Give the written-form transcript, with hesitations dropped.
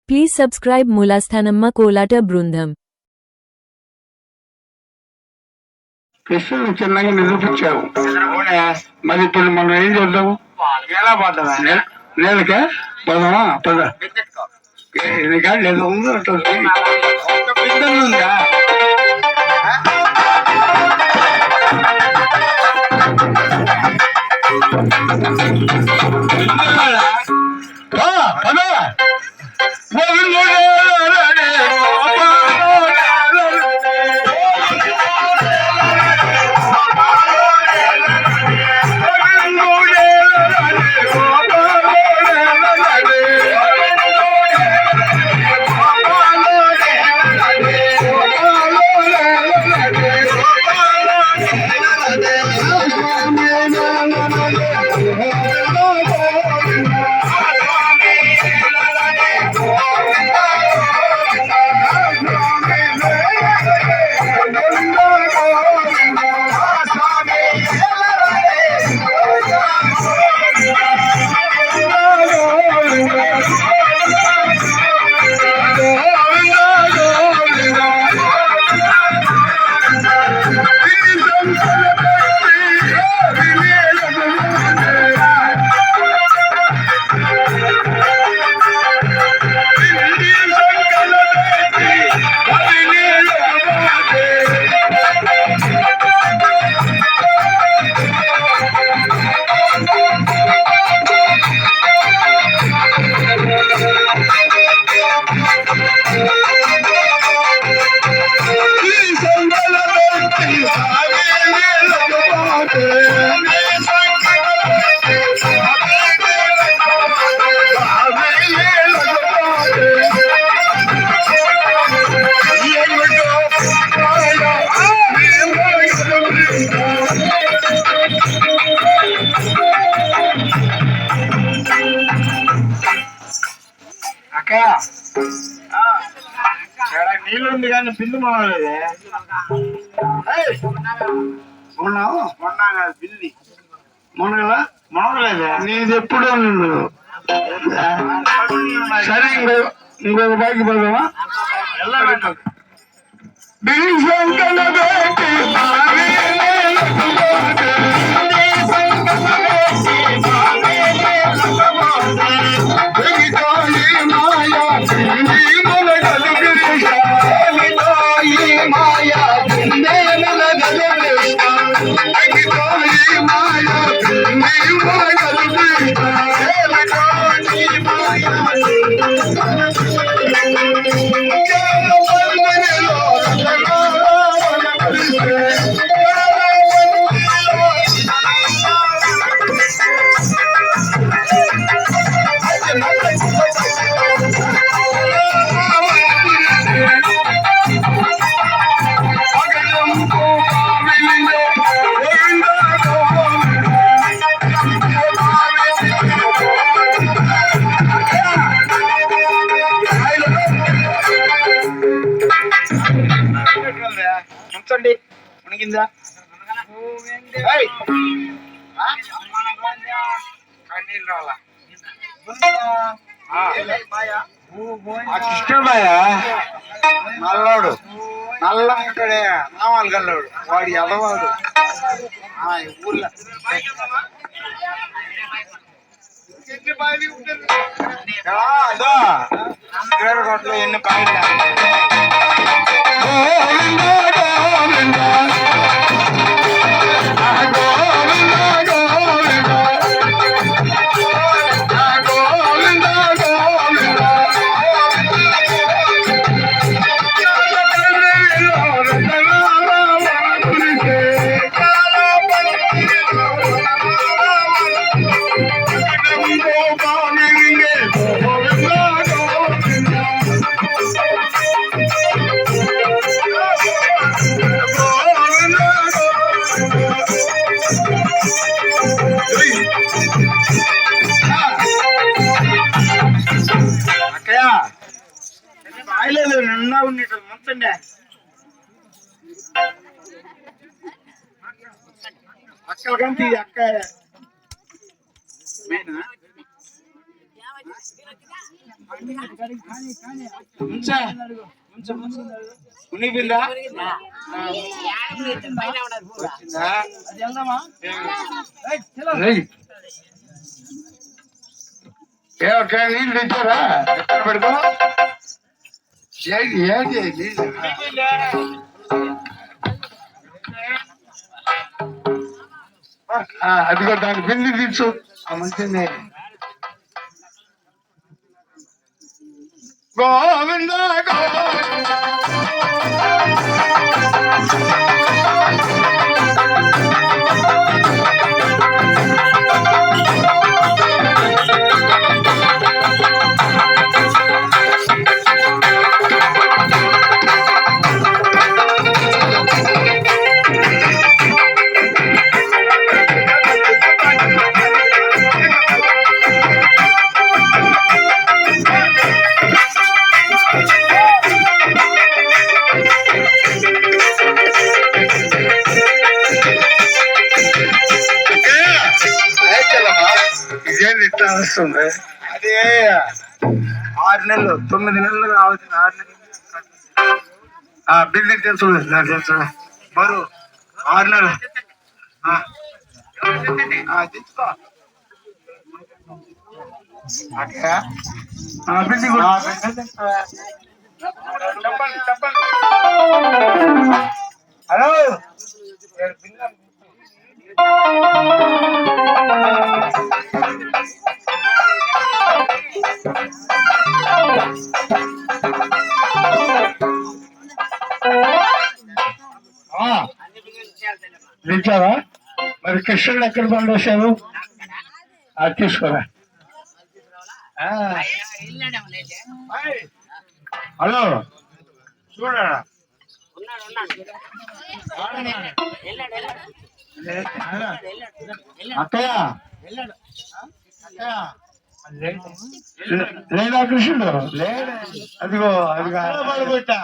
Please subscribe Mulasthanamma Kolata Brundham. కృష్ణుడు చిన్నగా నిరూపించావు. మరి ఇప్పుడు మనం ఏం చేద్దాము? ఎలా పోతావా? నేలకే పోదామా? పద లేదు ఉందా? నీళ్ళు ఉంది కానీ బిల్లు మావలేదు. మొన్న బిల్లి మొనగలేదు. నీది ఎప్పుడో నిన్ను సరే ఇంకొక బాకి పోదామా? ఉంచండి మునిగిందా? కృష్ణబాయ నల్లోడు నల్ల ఉంటాడే నామాలు గల్లోడు వాడి ఎదవాడు ఊర్లో కోట్లో ఎన్ని కాయలు రాయలేదు నిన్న ఉన్నట్టు మొత్తండి అక్కడ కంటే అక్క ఉంచా ఉనిపిందా నీళ్ళు తెచ్చారా ఎక్కడ పెడతా ఏంటి అది కూడా దాని బిల్లు తీర్చు మంచిది గోవింద ఇదేంటి ఇట్లా వస్తుంది అదే 6 నెలలు 9 నెలలు కావచ్చు 6 నెలలు బిల్డింగ్ తెలుసు నాకు తెలుసు బరువు 6 నెలలు తెచ్చుకో బిల్డింగ్ చెప్పండి చెప్పండి హలో తెచ్చావా మరి కృష్ణుడు ఎక్కడ పండేశారు అది తీసుకోరా హలో చూడరా అక్కయ్య లేదా కృష్ణుడు లేడు అదిగో అదిగో పడబెట్టా